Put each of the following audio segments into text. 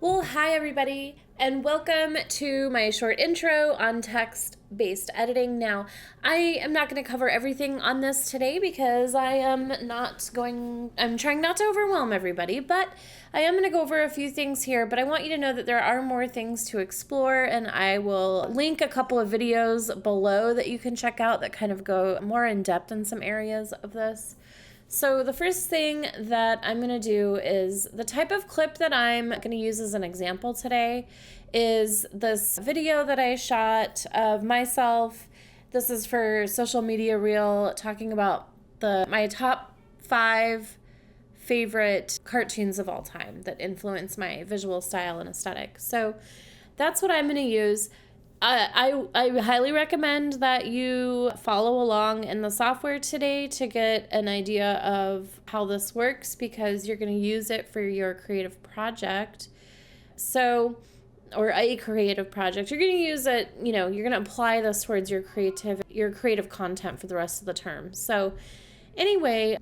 Well, hi everybody, and welcome to my short intro on text-based editing. Now, I am not going to cover everything on this today because I'm trying not to overwhelm everybody, but I am going to go over a few things here, but I want you to know that there are more things to explore, and I will link a couple of videos below that you can check out that kind of go more in depth in some areas of this. So the first thing that I'm going to do is the type of clip that I'm going to use as an example today is this video that I shot of myself. This is for social media reel, talking about my top 5 favorite cartoons of all time that influence my visual style and aesthetic. So that's what I'm going to use. I highly recommend that you follow along in the software today to get an idea of how this works, because you're going to use it for your creative project. Or a creative project. You're going to use it, you're going to apply this towards your creative content for the rest of the term. So anyway,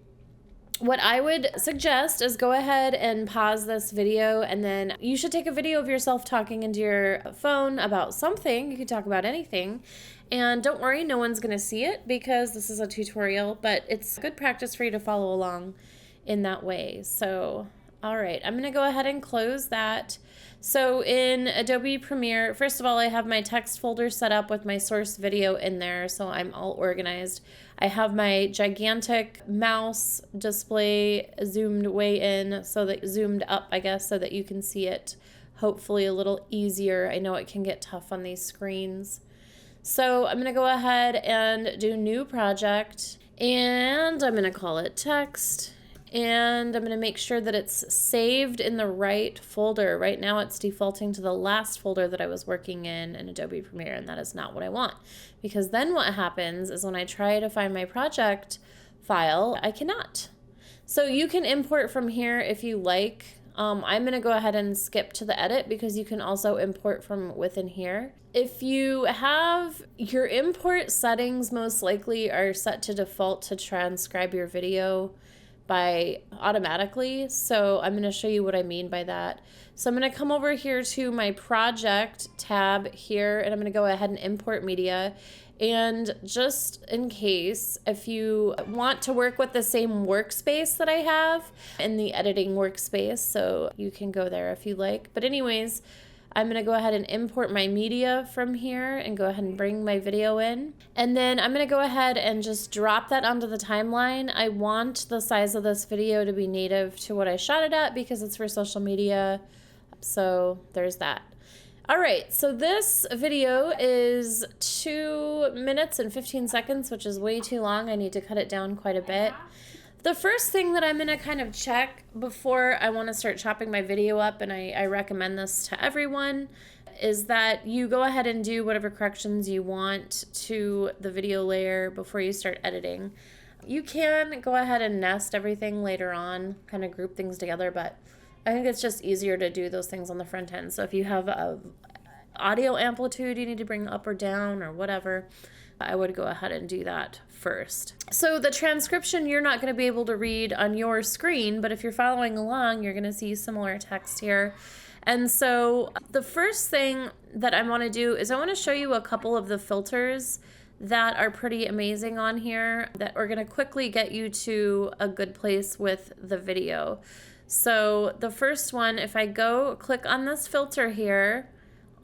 what I would suggest is go ahead and pause this video, and then you should take a video of yourself talking into your phone about something. You can talk about anything. And don't worry, no one's going to see it because this is a tutorial, but it's good practice for you to follow along in that way. So, all right, I'm going to go ahead and close that. So in Adobe Premiere, first of all, I have my text folder set up with my source video in there, so I'm all organized. I have my gigantic mouse display zoomed way in, zoomed up, I guess, so that you can see it hopefully a little easier. I know it can get tough on these screens. So I'm going to go ahead and do new project, and I'm going to call it text. And I'm going to make sure that it's saved in the right folder. Right now it's defaulting to the last folder that I was working in Adobe Premiere, and that is not what I want. Because then what happens is when I try to find my project file, I cannot. So you can import from here if you like. I'm going to go ahead and skip to the edit because you can also import from within here. If you have your import settings, most likely are set to default to transcribe your video by automatically. So I'm going to show you what I mean by that. So I'm going to come over here to my project tab here, and I'm going to go ahead and import media. And just in case, if you want to work with the same workspace that I have in the editing workspace, so you can go there if you like. But anyways, I'm going to go ahead and import my media from here and go ahead and bring my video in. And then I'm going to go ahead and just drop that onto the timeline. I want the size of this video to be native to what I shot it at because it's for social media. So there's that. All right, so this video is 2 minutes and 15 seconds, which is way too long. I need to cut it down quite a bit. The first thing that I'm going to kind of check before I want to start chopping my video up, and I recommend this to everyone, is that you go ahead and do whatever corrections you want to the video layer before you start editing. You can go ahead and nest everything later on, kind of group things together, but I think it's just easier to do those things on the front end. So if you have a audio amplitude you need to bring up or down or whatever, I would go ahead and do that first. So the transcription you're not going to be able to read on your screen, but if you're following along, you're going to see similar text here. And so the first thing that I want to do is I want to show you a couple of the filters that are pretty amazing on here that are going to quickly get you to a good place with the video. So the first one, if I go click on this filter here,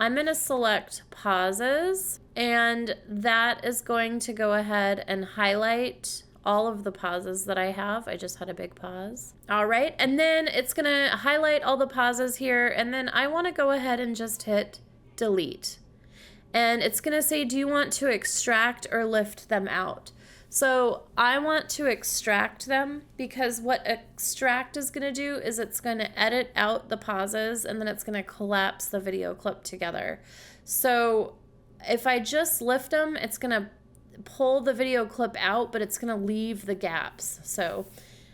I'm going to select pauses, and that is going to go ahead and highlight all of the pauses that I have. I just had a big pause. All right, and then it's going to highlight all the pauses here, and then I want to go ahead and just hit delete. And it's going to say, do you want to extract or lift them out? So I want to extract them because what extract is going to do is it's going to edit out the pauses, and then it's going to collapse the video clip together. So if I just lift them, it's going to pull the video clip out, but it's going to leave the gaps. So,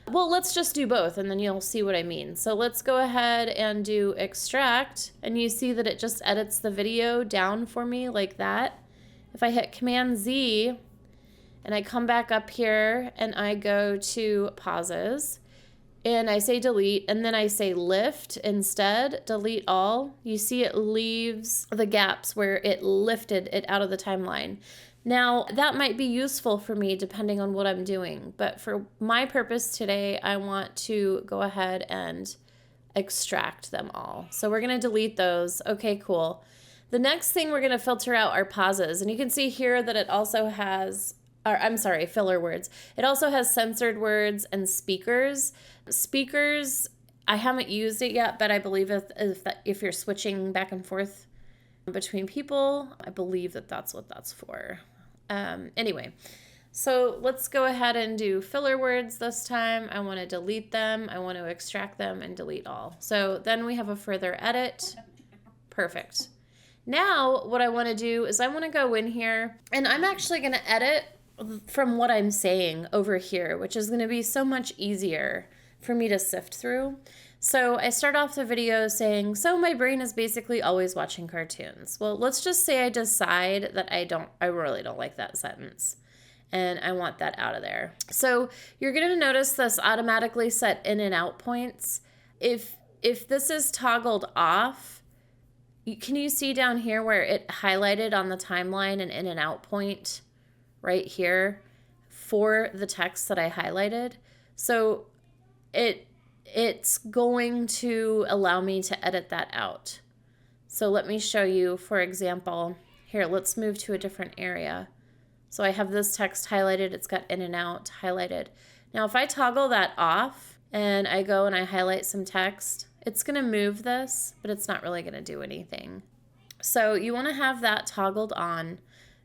well, let's just do both, and then you'll see what I mean. So let's go ahead and do extract, and you see that it just edits the video down for me like that. If I hit Command Z, and I come back up here and I go to pauses, and I say delete, and then I say lift instead, delete all, you see it leaves the gaps where it lifted it out of the timeline. Now, that might be useful for me depending on what I'm doing, but for my purpose today, I want to go ahead and extract them all. So we're going to delete those. Okay, cool. The next thing we're going to filter out are pauses, and you can see here that it also has, or I'm sorry, filler words. It also has censored words and speakers. Speakers, I haven't used it yet, but I believe if you're switching back and forth between people, I believe that that's what that's for. Anyway, so let's go ahead and do filler words this time. I want to delete them. I want to extract them and delete all. So then we have a further edit. Perfect. Now what I want to do is I want to go in here, and I'm actually going to edit from what I'm saying over here, which is going to be so much easier for me to sift through. So I start off the video saying, so my brain is basically always watching cartoons. Well, let's just say I decide that I really don't like that sentence, and I want that out of there. So you're going to notice this automatically set in and out points. If this is toggled off, can you see down here where it highlighted on the timeline an in and out point right here for the text that I highlighted? So it's going to allow me to edit that out. So let me show you, for example, here, let's move to a different area. So I have this text highlighted, it's got in and out highlighted. Now if I toggle that off and I go and I highlight some text, it's gonna move this, but it's not really gonna do anything. So you wanna have that toggled on.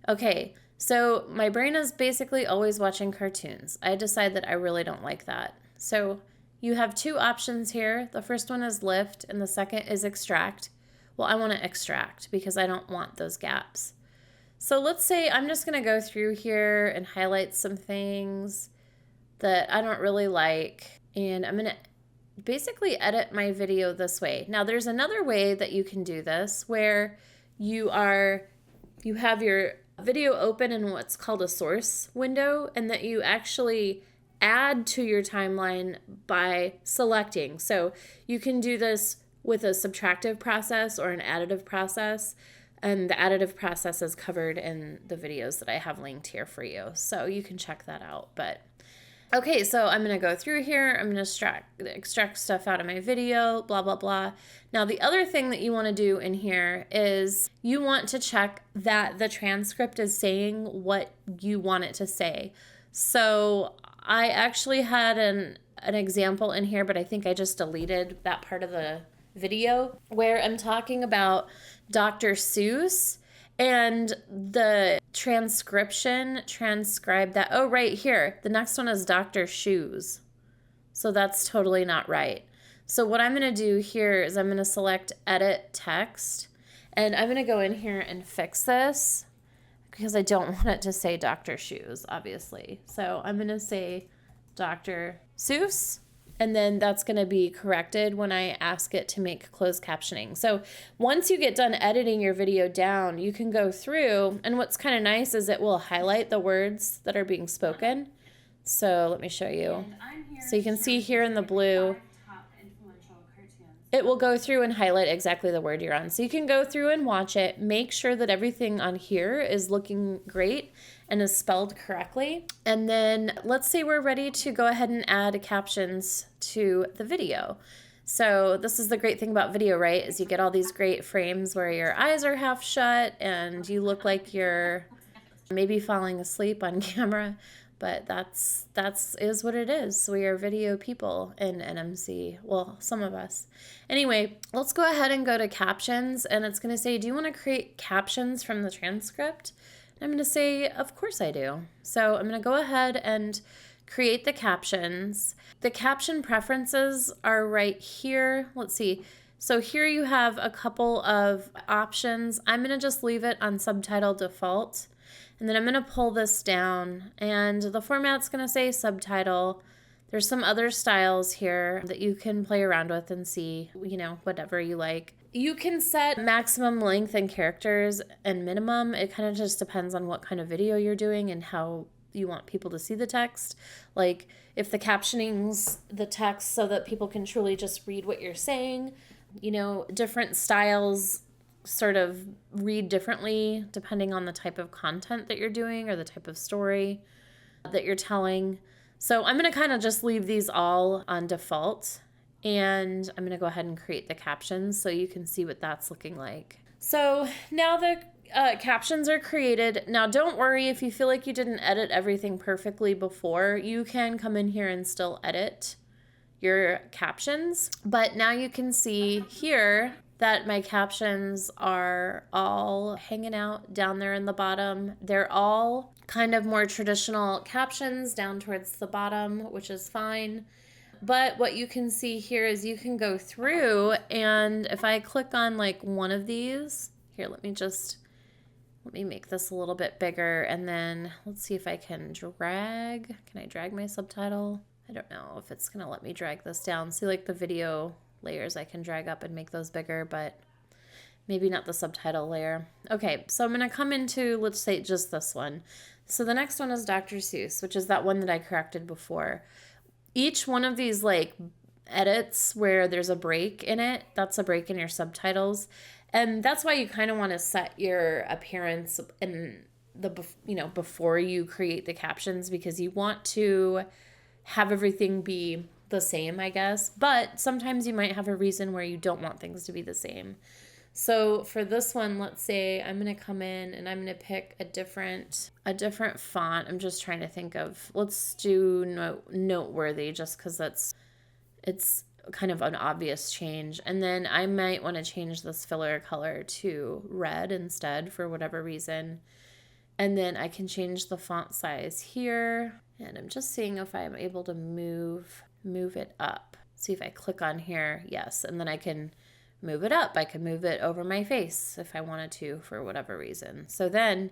Okay, so my brain is basically always watching cartoons. I decide that I really don't like that. So you have two options here. The first one is lift and the second is extract. Well, I want to extract because I don't want those gaps. So let's say I'm just going to go through here and highlight some things that I don't really like, and I'm going to basically edit my video this way. Now there's another way that you can do this where you have your video open in what's called a source window, and that you actually add to your timeline by selecting. So you can do this with a subtractive process or an additive process, and the additive process is covered in the videos that I have linked here for you, so you can check that out. But okay, so I'm going to go through here, I'm going to extract stuff out of my video, blah blah blah. Now the other thing that you want to do in here is you want to check that the transcript is saying what you want it to say. So I actually had an example in here, but I think I just deleted that part of the video where I'm talking about Dr. Seuss, and the transcription transcribed that. Oh, right here. The next one is Dr. Shoes. So that's totally not right. So what I'm going to do here is I'm going to select edit text, and I'm going to go in here and fix this, because I don't want it to say Dr. Shoes, obviously. So I'm going to say Dr. Seuss, and then that's going to be corrected when I ask it to make closed captioning. So once you get done editing your video down, you can go through, and what's kind of nice is it will highlight the words that are being spoken. So let me show you. So you can see here in the blue, it will go through and highlight exactly the word you're on. So you can go through and watch it, make sure that everything on here is looking great and is spelled correctly. And then let's say we're ready to go ahead and add captions to the video. So this is the great thing about video, right? Is you get all these great frames where your eyes are half shut and you look like you're maybe falling asleep on camera. But that's is what it is. We are video people in NMC. Well, some of us. Anyway, let's go ahead and go to captions, and it's going to say, do you want to create captions from the transcript? And I'm going to say, of course I do. So I'm going to go ahead and create the captions. The caption preferences are right here. Let's see. So here you have a couple of options. I'm going to just leave it on subtitle default. And then I'm going to pull this down, and the format's going to say subtitle. There's some other styles here that you can play around with and see, you know, whatever you like. You can set maximum length and characters and minimum. It kind of just depends on what kind of video you're doing and how you want people to see the text. Like if the captioning's the text so that people can truly just read what you're saying. You know, different styles sort of read differently depending on the type of content that you're doing or the type of story that you're telling. So I'm going to kind of just leave these all on default, and I'm going to go ahead and create the captions so you can see what that's looking like. So now the captions are created. Now don't worry if you feel like you didn't edit everything perfectly before. You can come in here and still edit your captions, but now you can see here that my captions are all hanging out down there in the bottom. They're all kind of more traditional captions down towards the bottom, which is fine. But what you can see here is you can go through, and if I click on like one of these, here, let me make this a little bit bigger, and then let's see if I can drag. Can I drag my subtitle? I don't know if it's gonna let me drag this down. See, like the video layers I can drag up and make those bigger, but maybe not the subtitle layer. Okay, so I'm gonna come into, let's say just this one. So the next one is Dr. Seuss, which is that one that I corrected before. Each one of these like edits where there's a break in it, that's a break in your subtitles. And that's why you kind of want to set your appearance in the, you know, before you create the captions, because you want to have everything be the same, I guess. But sometimes you might have a reason where you don't want things to be the same. So for this one, let's say I'm going to come in and I'm going to pick a different font. I'm just trying to think of, let's do Noteworthy, just because it's kind of an obvious change. And then I might want to change this filler color to red instead for whatever reason. And then I can change the font size here. And I'm just seeing if I'm able to move it up. See if I click on here. Yes. And then I can move it up. I can move it over my face if I wanted to for whatever reason. So then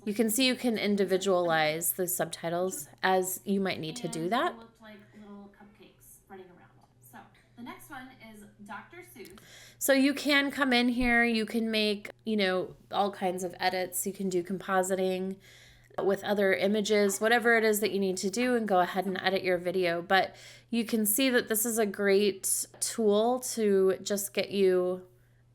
you can see you can individualize the subtitles as you might need to do that. They looked like little cupcakes running around. So the next one is Dr. Seuss. So you can come in here, you can make, you know, all kinds of edits. You can do compositing with other images, whatever it is that you need to do, and go ahead and edit your video. But you can see that this is a great tool to just get you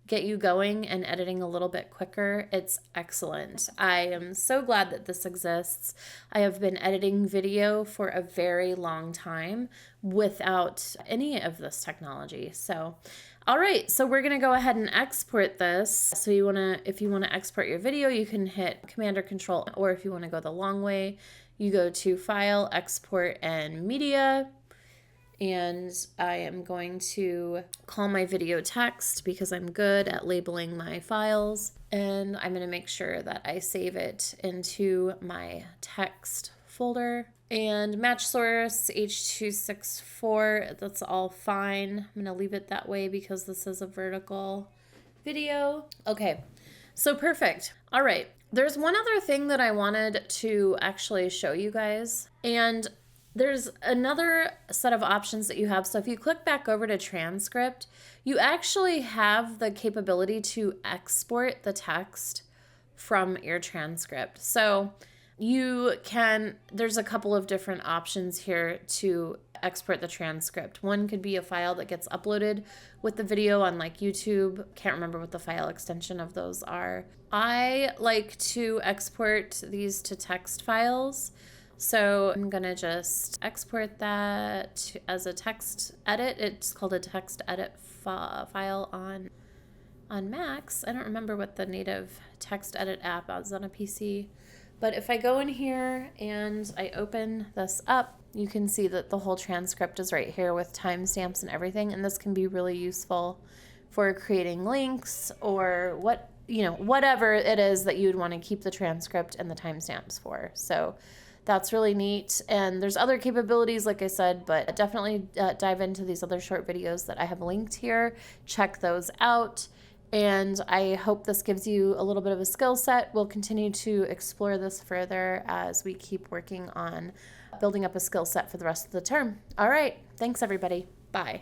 going and editing a little bit quicker. It's excellent. I am so glad that this exists. I have been editing video for a very long time without any of this technology. So all right, so we're gonna go ahead and export this. So if you wanna export your video, you can hit Command or Control, or if you wanna go the long way, you go to File, Export, and Media. And I am going to call my video text because I'm good at labeling my files. And I'm gonna make sure that I save it into my text folder. And match source H.264, that's all fine. I'm gonna leave it that way because this is a vertical video. Okay, so perfect. All right, there's one other thing that I wanted to actually show you guys. And there's another set of options that you have. So if you click back over to transcript, you actually have the capability to export the text from your transcript. So there's a couple of different options here to export the transcript. One could be a file that gets uploaded with the video on like YouTube. Can't remember what the file extension of those are. I like to export these to text files. So I'm gonna just export that as a text edit. It's called a text edit file on Macs. I don't remember what the native text edit app is on a PC. But if I go in here and I open this up, you can see that the whole transcript is right here with timestamps and everything. And this can be really useful for creating links or whatever it is that you'd want to keep the transcript and the timestamps for. So that's really neat. And there's other capabilities, like I said, but definitely dive into these other short videos that I have linked here. Check those out. And I hope this gives you a little bit of a skill set. We'll continue to explore this further as we keep working on building up a skill set for the rest of the term. All right. Thanks, everybody. Bye.